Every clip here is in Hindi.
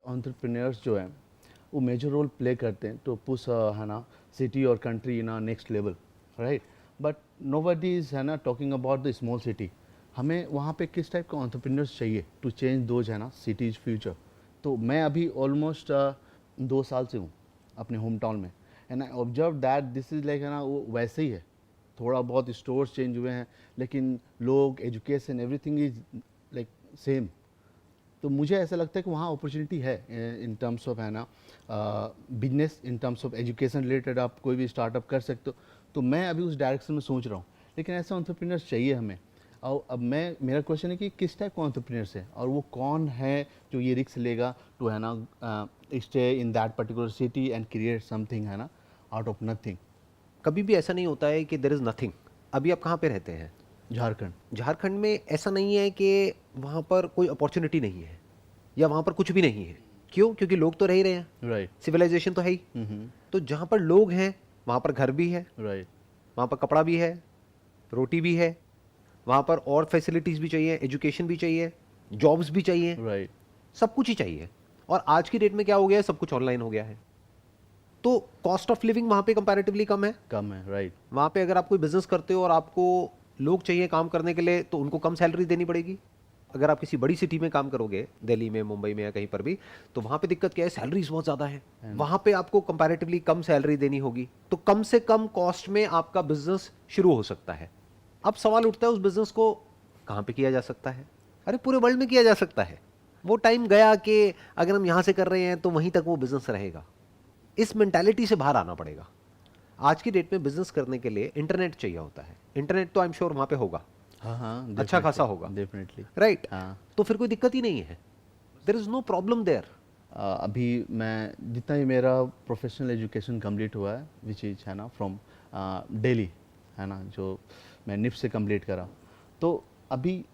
एंटरप्रेन्योर्स जो हैं वो मेजर रोल प्ले करते हैं टू पुश है ना सिटी और country in next level, right. But nobody is है ना talking about the small city. हमें वहाँ पे किस टाइप का एंटरप्रेन्योर्स चाहिए टू चेंज दोज है ना सिटीज़ फ्यूचर। तो मैं अभी ऑलमोस्ट 2 साल से हूँ अपने होम टाउन में, and I observe that this is like है ना वो वैसे ही है। थोड़ा बहुत स्टोर्स चेंज हुए हैं लेकिन लोग, education, everything is like same. तो मुझे ऐसा लगता है कि वहाँ अपॉर्चुनिटी है इन टर्म्स ऑफ है ना business, in terms of education related आप कोई भी स्टार्टअप कर सकते हो। तो मैं अभी उस डायरेक्शन में सोच रहा हूँ, लेकिन ऐसा एंटरप्रेन्योर्स चाहिए हमें। और अब मेरा क्वेश्चन है कि किस टाइप का एंटरप्रेन्योर्स है और वो कौन है जो ये रिस्क लेगा टू है ना stay in that particular city and create something है ना आउट ऑफ नथिंग। कभी भी ऐसा नहीं होता है कि देर इज़ नथिंग। अभी आप कहाँ पे रहते हैं? झारखंड। झारखंड में ऐसा नहीं है कि वहाँ पर कोई अपॉर्चुनिटी नहीं है या वहाँ पर कुछ भी नहीं है। क्यों? क्योंकि लोग तो रह ही रहे हैं, राइट। सिविलाइजेशन तो है ही। तो जहाँ पर लोग हैं वहाँ पर घर भी है, राइट। वहाँ पर कपड़ा भी है, रोटी भी है, वहाँ पर और फैसिलिटीज़ भी चाहिए, एजुकेशन भी चाहिए, जॉब्स भी चाहिए, राइट। सब कुछ ही चाहिए। और आज की डेट में क्या हो गया है, सब कुछ ऑनलाइन हो गया है। तो कॉस्ट ऑफ लिविंग वहाँ पे कंपैरेटिवली कम है। कम है। राइट। वहाँ पे अगर आप कोई बिजनेस करते हो और आपको लोग चाहिए काम करने के लिए, तो उनको कम सैलरी देनी पड़ेगी। अगर आप किसी बड़ी सिटी में काम करोगे, दिल्ली में, मुंबई में या कहीं पर भी, तो वहाँ पे दिक्कत क्या है, सैलरीज बहुत ज़्यादा है। वहाँ पे आपको कंपैरेटिवली कम सैलरी देनी होगी, तो कम से कम कॉस्ट में आपका बिजनेस शुरू हो सकता है। अब सवाल उठता है उस बिजनेस को कहाँ पे किया जा सकता है? अरे पूरे वर्ल्ड में किया जा सकता है। वो टाइम गया कि अगर हम यहाँ से कर रहे हैं तो वहीं तक वो बिजनेस रहेगा। इस मेंटालिटी से बाहर आना पड़ेगा। आज की डेट में बिजनेस करने के लिए इंटरनेट चाहिए होता है। इंटरनेट तो आई एम श्योर वहाँ पे होगा, हाँ हाँ, अच्छा खासा होगा, डेफिनेटली। राइट? हाँ। तो फिर कोई दिक्कत ही नहीं है, there is no problem there. अभी मैं जितना ही मेरा प्रोफेशनल एजुकेशन कंप्लीट हुआ है विच इज है ना फ्रॉम दिल्ली, है ना, जो मैं निफ्ट से कंप्लीट करा। तो अभी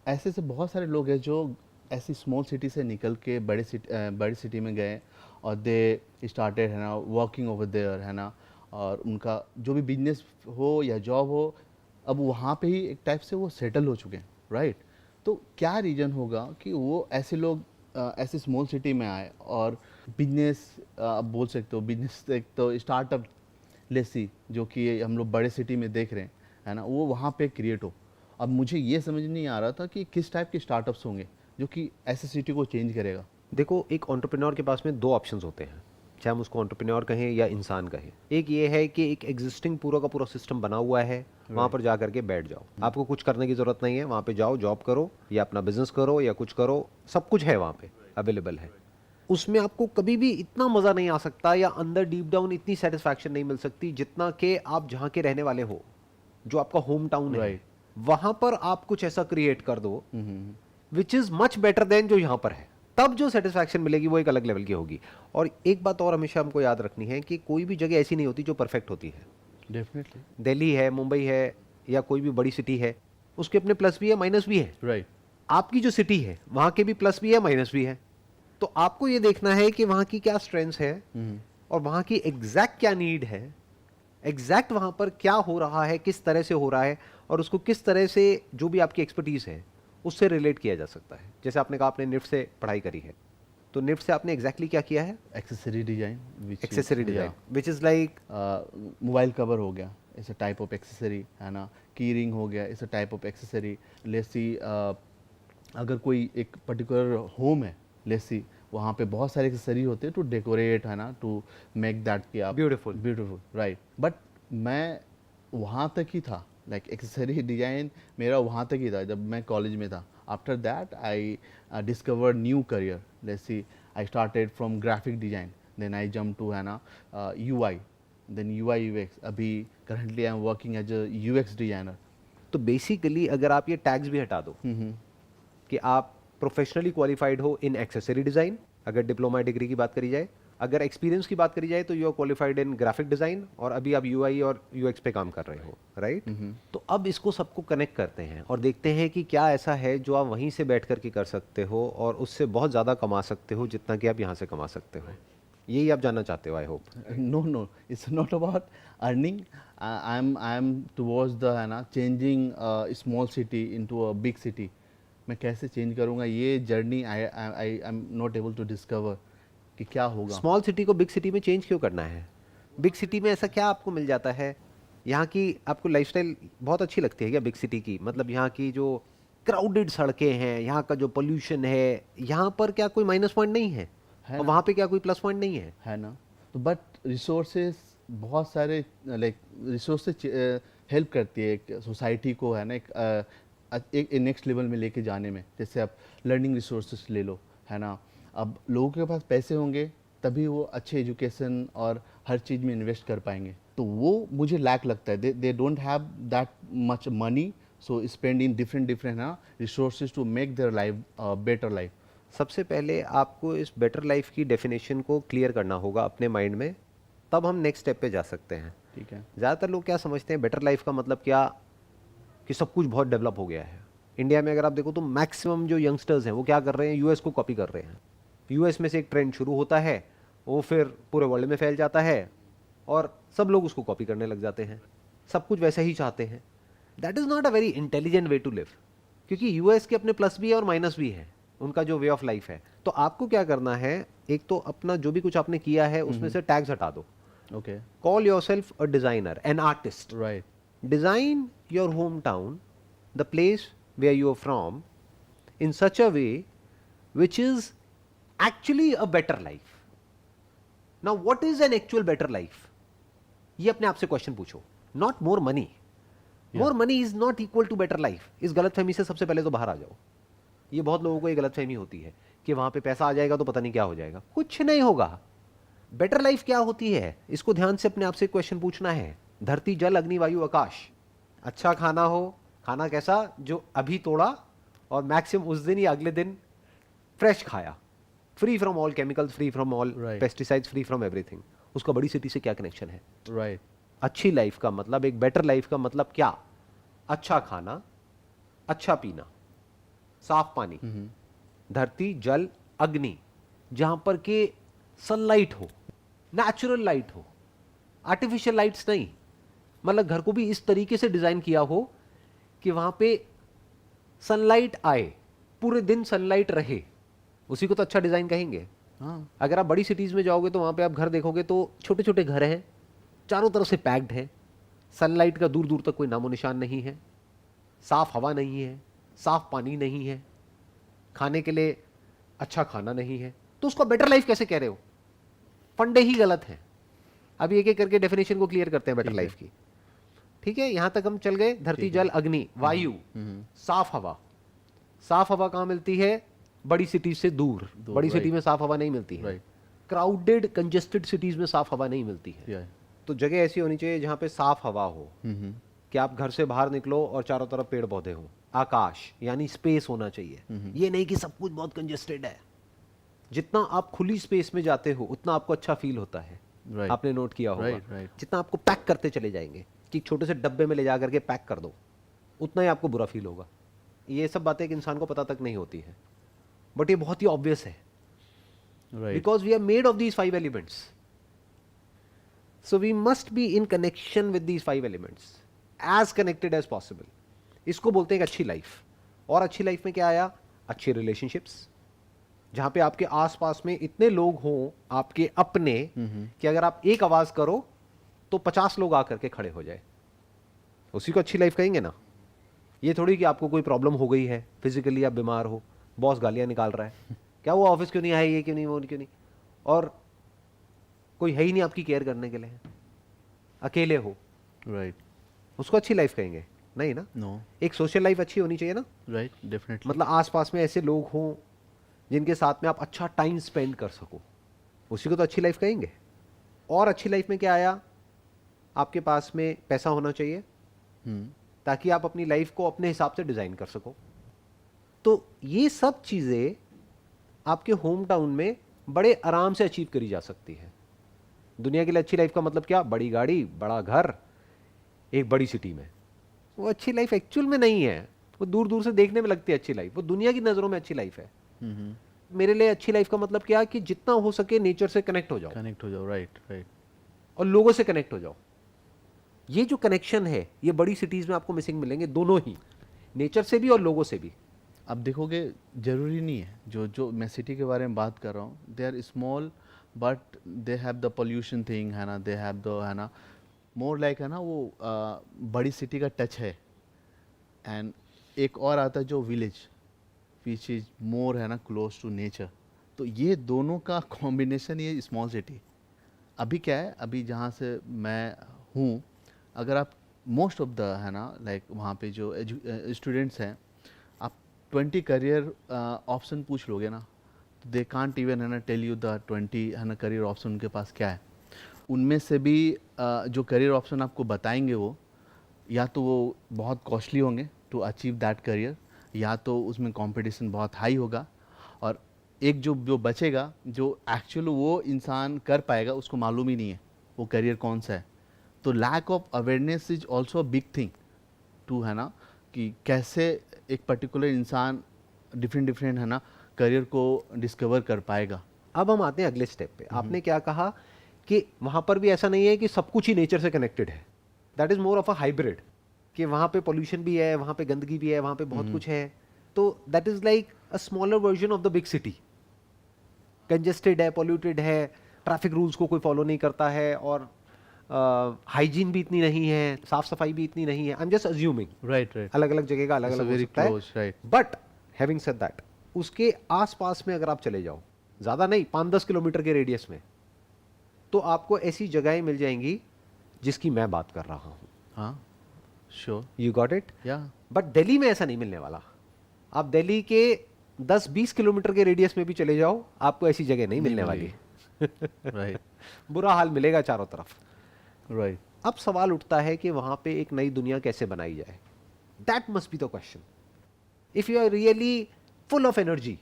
ऐसे से बहुत सारे लोग हैं जो ऐसी स्मॉल सिटी से निकल के बड़ी सिटी में गए और दे स्टार्टेड है ना वर्किंग ओवर देयर, है ना। और उनका जो भी बिजनेस हो या जॉब हो, अब वहाँ पे ही एक टाइप से वो सेटल हो चुके हैं, राइट। तो क्या रीज़न होगा कि वो ऐसे लोग ऐसे स्मॉल सिटी में आए और बिजनेस, आप बोल सकते हो बिजनेस, एक तो स्टार्टअप लेसी जो कि हम लोग बड़े सिटी में देख रहे हैं, है ना, वो वहाँ पे क्रिएट हो। अब मुझे ये समझ नहीं आ रहा था कि किस टाइप के स्टार्टअप्स होंगे जो कि ऐसे सिटी को चेंज करेगा। देखो, एक एंटरप्रेन्योर के पास में दो ऑप्शंस होते हैं, चाहे हम उसको एंटरप्रेन्योर कहें या इंसान कहें। एक ये है कि एक एग्जिस्टिंग पूरा का पूरा सिस्टम बना हुआ है, वहाँ पर जा करके बैठ जाओ, आपको कुछ करने की ज़रूरत नहीं है, वहाँ पे जाओ, जॉब करो या अपना बिजनेस करो या कुछ करो, सब कुछ है वहाँ पे अवेलेबल है। उसमें आपको कभी भी इतना मज़ा नहीं आ सकता या अंदर डीप डाउन इतनी सेटिस्फैक्शन नहीं मिल सकती जितना कि आप जहाँ के रहने वाले हो, जो आपका होम टाउन है, राइट। वहाँ पर आप कुछ ऐसा क्रिएट कर दो which is much better than जो यहाँ पर है। तब जो सेटिस्फैक्शन मिलेगी वो एक अलग लेवल की होगी। और एक बात और हमेशा हमको याद रखनी है कि कोई भी जगह ऐसी नहीं होती जो परफेक्ट होती है। डेफिनेटली। दिल्ली है, मुंबई है या कोई भी बड़ी सिटी है, उसके अपने प्लस भी है, माइनस भी है। राइट। आपकी जो सिटी है वहाँ के भी प्लस भी है, माइनस भी है। तो आपको ये देखना है कि वहाँ की क्या स्ट्रेंथ्स है और वहाँ की एग्जैक्ट क्या नीड है, एग्जैक्ट वहाँ पर क्या हो रहा है, किस तरह से हो रहा है, और उसको किस तरह से जो भी आपकी एक्सपर्टीज़ है उससे रिलेट किया जा सकता है। जैसे आपने कहा आपने निफ्ट से पढ़ाई करी है, तो निफ्ट से आपने एग्जैक्टली क्या किया है? Accessory design, accessory design, which is like mobile cover हो गया, it's a type of accessory, है ना। की रिंग हो गया, it's a type of accessory. Let's see अगर कोई एक पर्टिकुलर होम है, लेट्स सी वहाँ पे बहुत सारे एक्सेसरी होते हैं टू डेकोरेट, है ना, टू मेक दैट कि आप ब्यूटिफुल। Beautiful, right. बट मैं वहाँ तक ही था, लाइक एक्सेसरी डिजाइन मेरा वहाँ तक ही था जब मैं कॉलेज में था। After that I discovered new career, let's see I started from graphic design, then I jump to है ना UI, देन UI UX। अभी currently I am working as a UX designer. तो बेसिकली अगर आप ये टैग्स भी हटा दो कि आप प्रोफेशनली क्वालिफाइड हो इन एक्सेसरी डिज़ाइन, अगर डिप्लोमा डिग्री की बात करी जाए, अगर एक्सपीरियंस की बात करी जाए तो you are qualified in graphic design, और अभी आप UI और UX पे काम कर रहे हो, राइट? तो अब इसको सबको कनेक्ट करते हैं और देखते हैं कि क्या ऐसा है जो आप वहीं से बैठ कर के कर सकते हो और उससे बहुत ज़्यादा कमा सकते हो जितना कि आप यहाँ से कमा सकते हो। यही आप जानना चाहते हो, I hope. No, no, it's not about earning. I'm towards the है ना changing a small city into a big city. मैं कैसे चेंज करूँगा, ये journey I am not able to discover कि क्या होगा। स्मॉल सिटी को बिग सिटी में चेंज क्यों करना है? बिग सिटी में ऐसा क्या आपको मिल जाता है? यहाँ की आपको लाइफस्टाइल बहुत अच्छी लगती है क्या बिग सिटी की? मतलब यहाँ की जो क्राउडेड सड़कें हैं, यहाँ का जो पोल्यूशन है, यहाँ पर क्या कोई माइनस पॉइंट नहीं है? है और ना? वहाँ पे क्या कोई प्लस पॉइंट नहीं है? ना? तो बट रिसोर्सेज बहुत सारे, लाइक रिसोर्सेज हेल्प करती है एक सोसाइटी को, है ना, एक नेक्स्ट लेवल में लेके जाने में। जैसे आप लर्निंग रिसोर्सेज ले लो, है ना, अब लोगों के पास पैसे होंगे तभी वो अच्छे एजुकेशन और हर चीज़ में इन्वेस्ट कर पाएंगे। तो वो मुझे लैक लगता है, they don't have that much money, so spend in different ना resources to make their life better life. सबसे पहले आपको इस बेटर लाइफ की डेफिनेशन को क्लियर करना होगा अपने माइंड में, तब हम नेक्स्ट स्टेप पे जा सकते हैं। ठीक है। ज़्यादातर लोग क्या समझते हैं बेटर लाइफ का मतलब क्या, कि सब कुछ बहुत डेवलप हो गया है। इंडिया में अगर आप देखो तो मैक्सिमम जो यंगस्टर्स हैं वो क्या कर रहे हैं, यूएस को कॉपी कर रहे हैं। यूएस में से एक ट्रेंड शुरू होता है, वो फिर पूरे वर्ल्ड में फैल जाता है और सब लोग उसको कॉपी करने लग जाते हैं, सब कुछ वैसा ही चाहते हैं। That is not a very intelligent way to live, क्योंकि यूएस के अपने प्लस भी है और माइनस भी है, उनका जो वे ऑफ लाइफ है। तो आपको क्या करना है, एक तो अपना जो भी कुछ आपने किया है उसमें से टैग्स हटा दो। Okay. Call yourself a designer, an artist. Right. Design your hometown, the place where you are from, in such a way which is actually a better life. Now, what is an actual better life? ये अपने आप से क्वेश्चन पूछो। Not more money. More money is not equal to better life. इस गलतफहमी से सबसे पहले तो बाहर आ जाओ। ये बहुत लोगों को ये गलतफहमी होती है कि वहां पे पैसा आ जाएगा तो पता नहीं क्या हो जाएगा। कुछ नहीं होगा। बेटर लाइफ क्या होती है, इसको ध्यान से अपने आप से क्वेश्चन पूछना है। धरती जल अग्नि वायु आकाश। अच्छा खाना हो, खाना कैसा, जो अभी तोड़ा और मैक्सिमम उस दिन या अगले दिन फ्रेश खाया, free from all chemicals, free from all pesticides, free from everything. उसका बड़ी सिटी से क्या कनेक्शन है? राइट। अच्छी लाइफ का मतलब, एक बेटर लाइफ का मतलब क्या? अच्छा खाना, अच्छा पीना, साफ पानी, धरती जल अग्नि, जहां पर के सनलाइट हो, नेचुरल लाइट हो, आर्टिफिशियल लाइट्स नहीं। मतलब घर को भी इस तरीके से डिजाइन किया हो कि वहां पे सनलाइट आए, पूरे दिन सनलाइट रहे, उसी को तो अच्छा डिजाइन कहेंगे। हाँ। अगर आप बड़ी सिटीज में जाओगे तो वहां पे आप घर देखोगे तो छोटे छोटे घर हैं, चारों तरफ से पैक्ड है, सनलाइट का दूर दूर तक कोई नामो निशान नहीं है, साफ हवा नहीं है, साफ पानी नहीं है, खाने के लिए अच्छा खाना नहीं है, तो उसको बेटर लाइफ कैसे कह रहे हो? फंडे ही गलत हैं। अभी एक एक करके डेफिनेशन को क्लियर करते हैं बेटर लाइफ की। ठीक है, यहां तक हम चल गए। धरती जल अग्नि वायु, साफ हवा। साफ हवा कहां मिलती है? बड़ी सिटी से दूर। बड़ी सिटी में साफ हवा नहीं मिलती है। क्राउडेड कंजेस्टेड सिटीज में साफ हवा नहीं मिलती है। तो जगह ऐसी होनी चाहिए जहां पे साफ हवा हो, कि आप घर से बाहर निकलो और चारों तरफ पेड़ पौधे हो। आकाश यानी स्पेस होना चाहिए। ये नहीं कि सब कुछ बहुत कंजेस्टेड है। जितना आप खुली स्पेस में जाते हो उतना आपको अच्छा फील होता है। आपने नोट किया होगा। जितना आपको पैक करते चले जाएंगे कि छोटे से डब्बे में ले जा करके पैक कर दो, उतना ही आपको बुरा फील होगा। ये सब बातें एक इंसान को पता तक नहीं होती है, बट ये बहुत ही ऑब्वियस है, because we are made of these 5 elements. So we must be in connection with these 5 elements, as connected as possible. इसको बोलते हैं एक अच्छी लाइफ। और अच्छी लाइफ में क्या आया? अच्छे रिलेशनशिप्स, जहां पे आपके आसपास में इतने लोग हों आपके अपने, कि अगर आप एक आवाज करो तो 50 लोग आकर के खड़े हो जाए, उसी को अच्छी लाइफ कहेंगे ना। ये थोड़ी कि आपको कोई प्रॉब्लम हो गई है, फिजिकली आप बीमार हो, बॉस गालियां निकाल रहा है, क्या वो ऑफिस क्यों नहीं आए, ये क्यों नहीं, वो क्यों नहीं, और कोई है ही नहीं आपकी केयर करने के लिए, अकेले हो, राइट, उसको अच्छी लाइफ कहेंगे? नहीं ना। नो, एक सोशल लाइफ अच्छी होनी चाहिए ना। Right, definitely. मतलब आसपास में ऐसे लोग हों जिनके साथ में आप अच्छा टाइम स्पेंड कर सको, उसी को तो अच्छी लाइफ कहेंगे। और अच्छी लाइफ में क्या आया? आपके पास में पैसा होना चाहिए, ताकि आप अपनी लाइफ को अपने हिसाब से डिजाइन कर सको। तो ये सब चीजें आपके होम टाउन में बड़े आराम से अचीव करी जा सकती है। दुनिया के लिए अच्छी लाइफ का मतलब क्या? बड़ी गाड़ी, बड़ा घर, एक बड़ी सिटी में। वो अच्छी लाइफ एक्चुअल में नहीं है। वो दूर दूर से देखने में लगती है अच्छी लाइफ, वो दुनिया की नजरों में अच्छी लाइफ है। मेरे लिए अच्छी लाइफ का मतलब क्या है? कि जितना हो सके नेचर से कनेक्ट हो जाओ, राइट, राइट, और लोगों से कनेक्ट हो जाओ। ये जो कनेक्शन है ये बड़ी सिटीज में आपको मिसिंग मिलेंगे, दोनों ही, नेचर से भी और लोगों से भी। अब देखोगे ज़रूरी नहीं है, जो जो मैं सिटी के बारे में बात कर रहा हूँ, they are small but they have the pollution thing, है ना, दे हैव द, है ना, मोर लाइक, है ना, वो बड़ी सिटी का टच है। एंड एक और आता है जो विलेज, विच इज़ मोर, है ना, क्लोज टू नेचर। तो ये दोनों का कॉम्बिनेशन ये स्मॉल सिटी। अभी क्या है, अभी जहाँ से मैं हूँ, अगर आप मोस्ट ऑफ द, है ना, लाइक वहाँ पे जो स्टूडेंट्स हैं, आप 20 करियर ऑप्शन पूछ लोगे ना, तो दे कांट इवन, है ना, टेल यू द 20, है ना, करियर ऑप्शन उनके पास क्या है। उनमें से भी जो करियर ऑप्शन आपको बताएंगे वो या तो वो बहुत कॉस्टली होंगे टू अचीव दैट करियर, या तो उसमें कंपटीशन बहुत हाई होगा, और एक जो जो बचेगा, जो एक्चुअली वो इंसान कर पाएगा, उसको मालूम ही नहीं है वो करियर कौन सा है। तो lack of awareness is also a big thing too, है ना, कि कैसे एक पर्टिकुलर इंसान डिफरेंट डिफरेंट, है ना, करियर को डिस्कवर कर पाएगा। अब हम आते हैं अगले स्टेप पे। आपने क्या कहा कि वहां पर भी ऐसा नहीं है कि सब कुछ ही नेचर से कनेक्टेड है, that is more of a hybrid, कि वहां पे पोल्यूशन भी है, वहां पे गंदगी भी है, वहां पे बहुत कुछ है। तो that is like a smaller version of the big city. Congested है, पॉल्यूटेड है, ट्रैफिक रूल्स को कोई फॉलो नहीं करता है, और हाइजीन भी इतनी नहीं है, साफ सफाई भी इतनी नहीं है। I am just assuming, right right, अलग अलग जगह का अलग अलग हो वेरी सकता है। Close, right. But having said that, उसके आसपास में अगर आप चले जाओ, ज्यादा नहीं, 5-10 किलोमीटर के रेडियस में, तो आपको ऐसी जगहें मिल जाएंगी जिसकी मैं बात कर रहा हूं। हाँ, श्योर, यू गॉट इट। या, बट दिल्ली में ऐसा नहीं मिलने वाला। आप दिल्ली के 10-20 किलोमीटर के रेडियस में भी चले जाओ, आपको ऐसी जगह नहीं मिलने वाली। राइट बुरा हाल मिलेगा चारों तरफ। राइट। अब सवाल उठता है कि वहां पे एक नई दुनिया कैसे बनाई जाए। That must be the question. If you are really full of energy,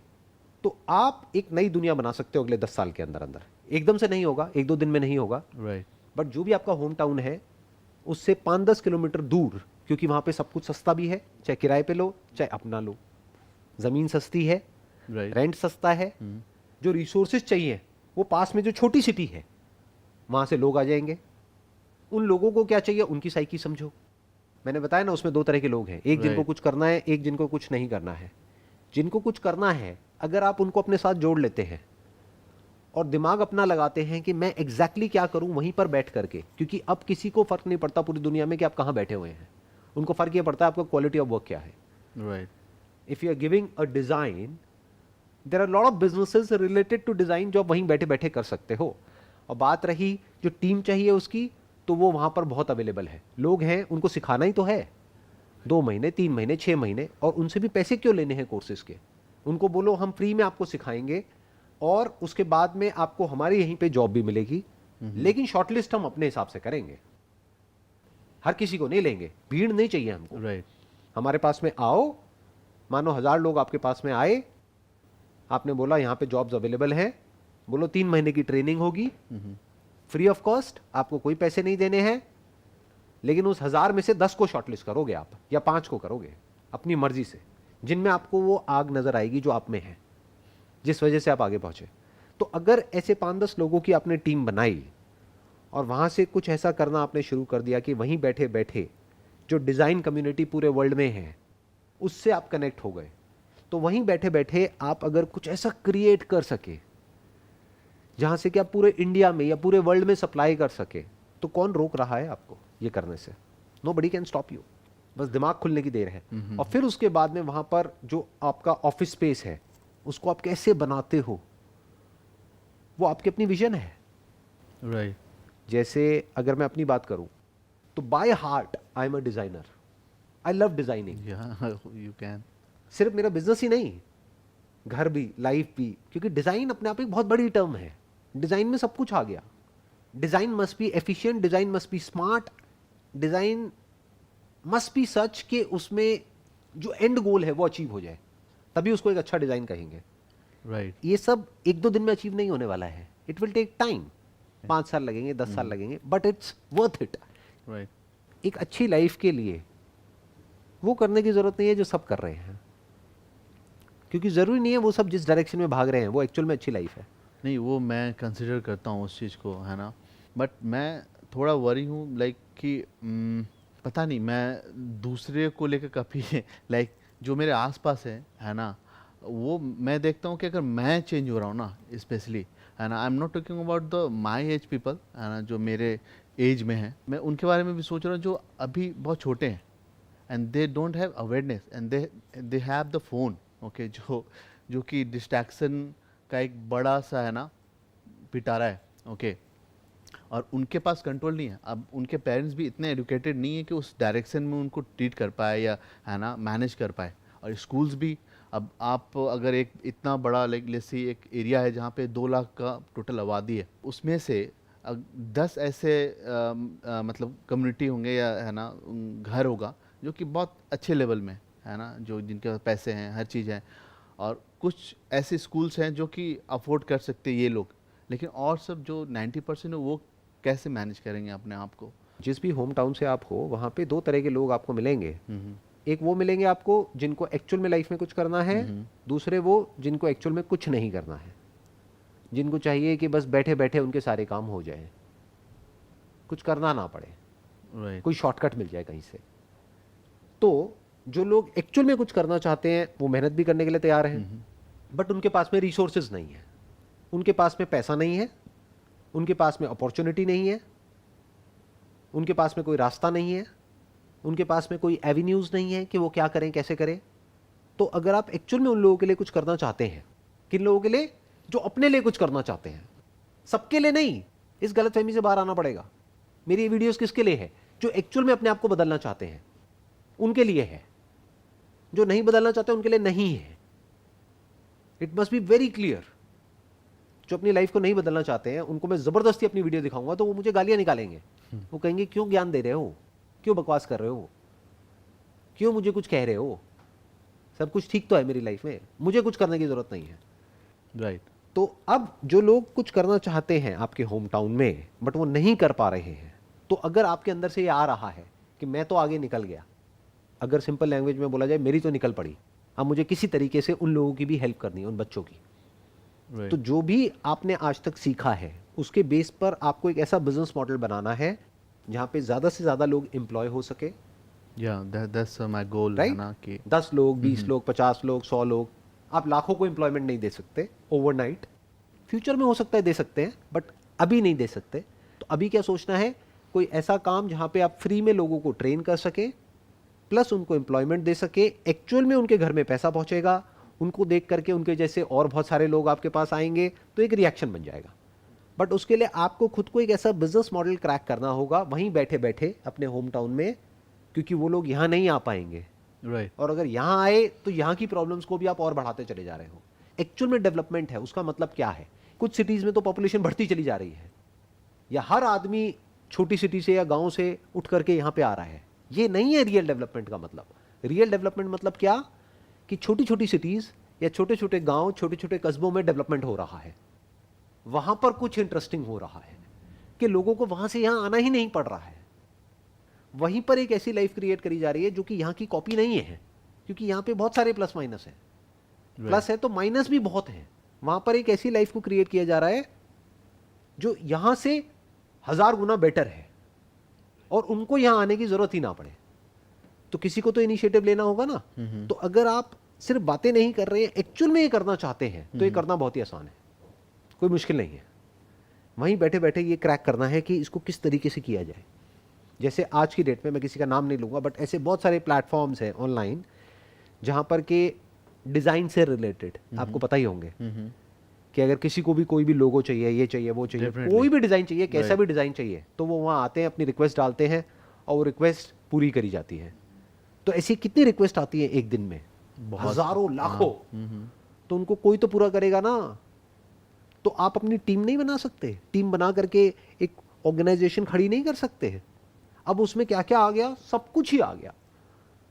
तो आप एक नई दुनिया बना सकते हो अगले 10 साल के अंदर अंदर। एकदम से नहीं होगा, 1-2 दिन में नहीं होगा, राइट, बट जो भी आपका होम टाउन है उससे 5-10 किलोमीटर दूर, क्योंकि वहां पे सब कुछ सस्ता भी है, चाहे किराए पे लो चाहे अपना लो, जमीन सस्ती है, राइट, रेंट सस्ता है, जो रिसोर्सेज चाहिए वो पास में जो छोटी सिटी है वहां से लोग आ जाएंगे। उन लोगों को क्या चाहिए, उनकी साइकी समझो। मैंने बताया ना, उसमें 2 तरह के लोग हैं, एक जिनको Right. कुछ करना है, एक जिनको कुछ नहीं करना है। जिनको कुछ करना है, अगर आप उनको अपने साथ जोड़ लेते हैं और दिमाग अपना लगाते हैं कि मैं एग्जैक्टली क्या करूं वहीं पर बैठ करके, क्योंकि अब किसी को फर्क नहीं पड़ता पूरी दुनिया में कि आप कहां बैठे हुए हैं, उनको फर्क यह पड़ता है आपका क्वालिटी ऑफ वर्क क्या है। Right, if you are giving a design, there are lot of businesses related to design जो आप वहीं बैठे बैठे कर सकते हो। और बात रही जो टीम चाहिए उसकी, तो वो वहां पर बहुत अवेलेबल है, लोग हैं, उनको सिखाना ही तो है। 2 महीने, 3 महीने, 6 महीने, और उनसे भी पैसे क्यों लेने हैं कोर्सेज के। उनको बोलो हम फ्री में आपको सिखाएंगे, और उसके बाद में आपको हमारे यहीं पे जॉब भी मिलेगी, लेकिन शॉर्टलिस्ट हम अपने हिसाब से करेंगे, हर किसी को नहीं लेंगे, भीड़ नहीं चाहिए हमको। राइट, हमारे पास में आओ, मानो 1000 लोग आपके पास में आए, आपने बोला यहां पे जॉब्स अवेलेबल हैं, बोलो 3 महीने की ट्रेनिंग होगी, फ्री ऑफ कॉस्ट, आपको कोई पैसे नहीं देने हैं, लेकिन उस 1000 में से 10 को शॉर्टलिस्ट करोगे आप, या 5 को करोगे अपनी मर्जी से, जिनमें आपको वो आग नजर आएगी जो आप में है, जिस वजह से आप आगे पहुंचे। तो अगर ऐसे 5-10 लोगों की आपने टीम बनाई और वहां से कुछ ऐसा करना आपने शुरू कर दिया कि वहीं बैठे बैठे जो डिजाइन कम्युनिटी पूरे वर्ल्ड में है उससे आप कनेक्ट हो गए, तो वहीं बैठे बैठे आप अगर कुछ ऐसा क्रिएट कर सके जहां से कि आप पूरे इंडिया में या पूरे वर्ल्ड में सप्लाई कर सके, तो कौन रोक रहा है आपको ये करने से? Nobody can stop you. बस दिमाग खुलने की देर है। और फिर उसके बाद में वहां पर जो आपका ऑफिस स्पेस है उसको आप कैसे बनाते हो, वो आपकी अपनी विजन है। राइट, जैसे अगर मैं अपनी बात करूं तो by heart I am a designer, I love designing. या, यू कैन, सिर्फ मेरा बिजनेस ही नहीं, घर भी, लाइफ भी, क्योंकि डिजाइन अपने आप एक बहुत बड़ी टर्म है। डिजाइन में सब कुछ आ गया। Design must be efficient, design must be smart, design must be such कि उसमें जो एंड गोल है वो अचीव हो जाए, तभी उसको एक अच्छा डिजाइन कहेंगे। राइट, ये सब 1-2 दिन में अचीव नहीं होने वाला है, इट विल टेक टाइम। 5 साल लगेंगे, 10 साल लगेंगे, but it's worth it. Right, एक अच्छी लाइफ के लिए वो करने की जरूरत नहीं है जो सब कर रहे हैं, क्योंकि जरूरी नहीं है वो सब जिस डायरेक्शन में भाग रहे हैं वो एक्चुअल में अच्छी लाइफ है। नहीं, वो मैं कंसिडर करता हूँ उस चीज़ को, है ना, बट मैं थोड़ा वरी हूँ, लाइक कि पता नहीं, मैं दूसरे को लेकर काफ़ी लाइक जो मेरे आसपास है ना, वो मैं देखता हूँ कि अगर मैं चेंज हो रहा हूँ ना, स्पेशली है ना, आई am not talking about the my age people, है ना, जो मेरे एज में है, मैं उनके बारे में भी सोच रहा हूँ जो अभी बहुत छोटे हैं and they don't have awareness and they have the phone, okay, जो कि डिस्ट्रैक्शन का एक बड़ा सा है ना पिटारा है, ओके, और उनके पास कंट्रोल नहीं है। अब उनके पेरेंट्स भी इतने एडुकेटेड नहीं है कि उस डायरेक्शन में उनको ट्रीट कर पाए या है ना मैनेज कर पाए। और स्कूल्स भी, अब आप अगर एक इतना बड़ा लाइक लेट्स सी एक एरिया है जहाँ पे 2 लाख का टोटल आबादी है, उसमें से 10 ऐसे मतलब कम्युनिटी होंगे या है ना घर होगा जो कि बहुत अच्छे लेवल में है ना, जो जिनके पास पैसे हैं, हर चीज़ है, और कुछ ऐसे स्कूल्स हैं जो कि अफोर्ड कर सकते हैं ये लोग, लेकिन और सब जो 90% है वो कैसे मैनेज करेंगे अपने आप को। जिस भी होम टाउन से आप हो वहाँ पे 2 तरह के लोग आपको मिलेंगे। एक वो मिलेंगे आपको जिनको एक्चुअल में लाइफ में कुछ करना है, दूसरे वो जिनको एक्चुअल में कुछ नहीं करना है, जिनको चाहिए कि बस बैठे बैठे उनके सारे काम हो जाए, कुछ करना ना पड़े, राइट, कोई शॉर्टकट मिल जाए कहीं से। तो जो लोग एक्चुअल में कुछ करना चाहते हैं वो मेहनत भी करने के लिए तैयार हैं, बट उनके पास में रिसोर्सेज नहीं है, उनके पास में पैसा नहीं है, उनके पास में अपॉर्चुनिटी नहीं है, उनके पास में कोई रास्ता नहीं है, उनके पास में कोई एवेन्यूज नहीं है कि वो क्या करें, कैसे करें। तो अगर आप एक्चुअल में उन लोगों के लिए कुछ करना चाहते हैं, किन लोगों के लिए? जो अपने लिए कुछ करना चाहते हैं, सबके लिए नहीं। इस गलतफहमी से बाहर आना पड़ेगा। मेरी ये वीडियोस किसके लिए है? जो एक्चुअल में अपने आप को बदलना चाहते हैं उनके लिए है, जो नहीं बदलना चाहते उनके लिए नहीं है। It must be very clear. जो अपनी लाइफ को नहीं बदलना चाहते हैं उनको मैं जबरदस्ती अपनी वीडियो दिखाऊंगा तो वो मुझे गालियां निकालेंगे। वो कहेंगे क्यों ज्ञान दे रहे हो, क्यों बकवास कर रहे हो, क्यों मुझे कुछ कह रहे हो, सब कुछ ठीक तो है मेरी लाइफ में, मुझे कुछ करने की जरूरत नहीं है। राइट। तो अब जो लोग कुछ करना चाहते हैं आपके होम टाउन में बट वो नहीं कर पा रहे हैं, तो अगर आपके अंदर से ये आ रहा है कि मैं तो आगे निकल गया, अगर सिंपल लैंग्वेज में बोला जाए मेरी तो निकल पड़ी, अब मुझे किसी तरीके से उन लोगों की भी हेल्प करनी है, उन बच्चों की। Right. तो जो भी आपने आज तक सीखा है उसके बेस पर आपको एक ऐसा बिजनेस मॉडल बनाना है जहां पे ज्यादा से ज्यादा लोग एम्प्लॉय हो सके। that's my goal, है राइट? ना कि 10 लोग, 20 लोग, 50 लोग, 100 लोग। आप लाखों को एम्प्लॉयमेंट नहीं दे सकते ओवरनाइट। फ्यूचर में हो सकता है दे सकते हैं बट अभी नहीं दे सकते। तो अभी क्या सोचना है? कोई ऐसा काम जहां पे आप फ्री में लोगों को ट्रेन कर सके, प्लस उनको एम्प्लॉयमेंट दे सके, एक्चुअल में उनके घर में पैसा पहुंचेगा, उनको देख करके उनके जैसे और बहुत सारे लोग आपके पास आएंगे, तो एक रिएक्शन बन जाएगा। बट उसके लिए आपको खुद को एक ऐसा बिजनेस मॉडल क्रैक करना होगा वहीं बैठे बैठे अपने होम टाउन में, क्योंकि वो लोग यहाँ नहीं आ पाएंगे। राइट। और अगर यहाँ आए तो यहाँ की प्रॉब्लम्स को भी आप और बढ़ाते चले जा रहे हो। एक्चुअल में डेवलपमेंट है उसका मतलब क्या है? कुछ सिटीज में तो पॉपुलेशन बढ़ती चली जा रही है, या हर आदमी छोटी सिटी से या गांव से उठ करके यहाँ पे आ रहा है। ये नहीं है रियल डेवलपमेंट का मतलब। रियल डेवलपमेंट मतलब क्या? कि छोटी छोटी सिटीज या छोटे छोटे गांव, छोटे छोटे कस्बों में डेवलपमेंट हो रहा है, वहां पर कुछ इंटरेस्टिंग हो रहा है कि लोगों को वहां से यहां आना ही नहीं पड़ रहा है। वहीं पर एक ऐसी लाइफ क्रिएट करी जा रही है जो कि यहां की कॉपी नहीं है, क्योंकि यहां पे बहुत सारे प्लस माइनस है। प्लस है तो माइनस भी बहुत है। वहां पर एक ऐसी लाइफ को क्रिएट किया जा रहा है जो यहां से 1000 गुना बेटर है और उनको यहां आने की जरूरत ही ना पड़े। तो किसी को तो इनिशिएटिव लेना होगा ना। तो अगर आप सिर्फ बातें नहीं कर रहे हैं, एक्चुअल में ये करना चाहते हैं, तो ये करना बहुत ही आसान है, कोई मुश्किल नहीं है। वहीं बैठे बैठे ये क्रैक करना है कि इसको किस तरीके से किया जाए। जैसे आज की डेट में, मैं किसी का नाम नहीं लूंगा, बट ऐसे बहुत सारे प्लेटफॉर्म्स हैं ऑनलाइन जहां पर के डिजाइन से रिलेटेड आपको पता ही होंगे कि अगर किसी को भी कोई भी लोगो चाहिए, ये चाहिए, वो चाहिए, कोई भी डिजाइन चाहिए, कैसा भी डिजाइन चाहिए, तो वो वहां आते हैं, अपनी रिक्वेस्ट डालते हैं और वो रिक्वेस्ट पूरी करी जाती है। तो ऐसी कितनी रिक्वेस्ट आती है एक दिन में? हजारों, लाखों। तो उनको कोई तो पूरा करेगा ना। तो आप अपनी टीम नहीं बना सकते? टीम बना करके एक ऑर्गेनाइजेशन खड़ी नहीं कर सकते? अब उसमें क्या क्या आ गया? सब कुछ ही आ गया।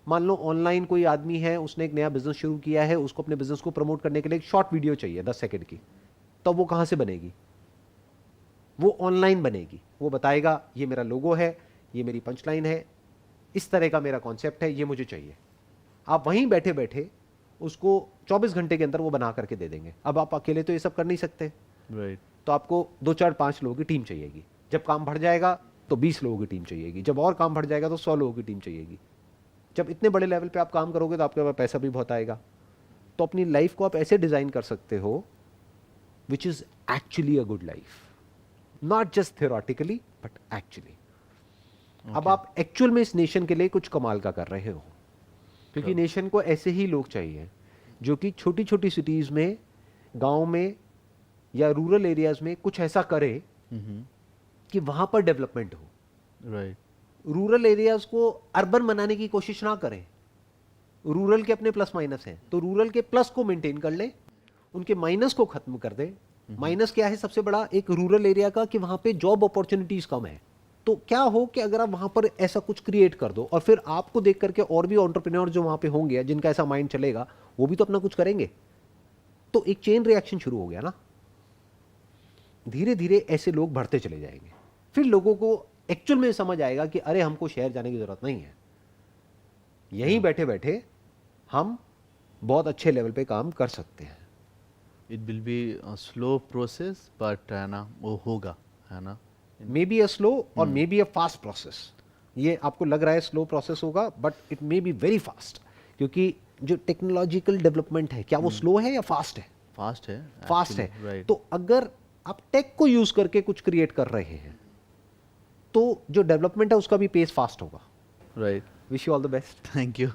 मान लो ऑनलाइन कोई आदमी है, उसने एक नया बिजनेस शुरू किया है, उसको अपने बिजनेस को प्रमोट करने के लिए एक शॉर्ट वीडियो चाहिए 10 सेकंड की। तो वो कहां से बनेगी? वो ऑनलाइन बनेगी। वो बताएगा ये मेरा लोगो है, ये मेरी पंचलाइन है, इस तरह का मेरा कॉन्सेप्ट है, ये मुझे चाहिए। आप वहीं बैठे बैठे उसको 24 घंटे के अंदर वो बना करके दे देंगे। अब आप अकेले तो ये सब कर नहीं सकते। राइट। तो आपको 2 4 5 लोगों की टीम चाहिएगी। जब काम बढ़ जाएगा तो 20 लोगों की टीम चाहिएगी। जब और काम बढ़ जाएगा तो 100 लोगों की टीम चाहिएगी। जब इतने बड़े लेवल पे आप काम करोगे तो आपके पास पैसा भी बहुत आएगा। तो अपनी लाइफ को आप ऐसे डिजाइन कर सकते हो which is actually a good life, not just theoretically but actually. अब आप एक्चुअल में इस नेशन के लिए कुछ कमाल का कर रहे हो, क्योंकि नेशन को ऐसे ही लोग चाहिए जो कि छोटी छोटी सिटीज में, गांव में या रूरल एरियाज में कुछ ऐसा करे कि वहां पर डेवलपमेंट हो। राइट। रूरल एरियाज को अर्बन बनाने की कोशिश ना करें। रूरल के अपने प्लस माइनस हैं, तो रूरल के प्लस को मेंटेन कर ले, उनके माइनस को खत्म कर दे। माइनस क्या है सबसे बड़ा एक रूरल एरिया का, कि वहां पे जॉब अपॉर्चुनिटीज कम है। तो क्या हो कि अगर आप वहां पर ऐसा कुछ क्रिएट कर दो, और फिर आपको देख करके और भी एंटरप्रेन्योर जो वहां पे होंगे जिनका ऐसा माइंड चलेगा, वो भी तो अपना कुछ करेंगे। तो एक चेन रिएक्शन शुरू हो गया ना। धीरे धीरे ऐसे लोग बढ़ते चले जाएंगे, फिर लोगों को एक्चुअल में समझ आएगा कि अरे हमको शहर जाने की जरूरत नहीं है, यहीं बैठे बैठे हम बहुत अच्छे लेवल पे काम कर सकते हैं। It will be slow process but है ना, वो होगा, है ना। मे बी अ स्लो और may be a fast process. ये आपको लग रहा है स्लो प्रोसेस होगा, but it may be very fast, क्योंकि जो टेक्नोलॉजिकल डेवलपमेंट है, क्या वो स्लो है या फास्ट है? फास्ट है, फास्ट है। राइट। तो अगर आप टेक को यूज करके कुछ क्रिएट कर रहे हैं तो जो डेवलपमेंट है उसका भी पेस फास्ट होगा। Right. Wish you all the best. Thank you.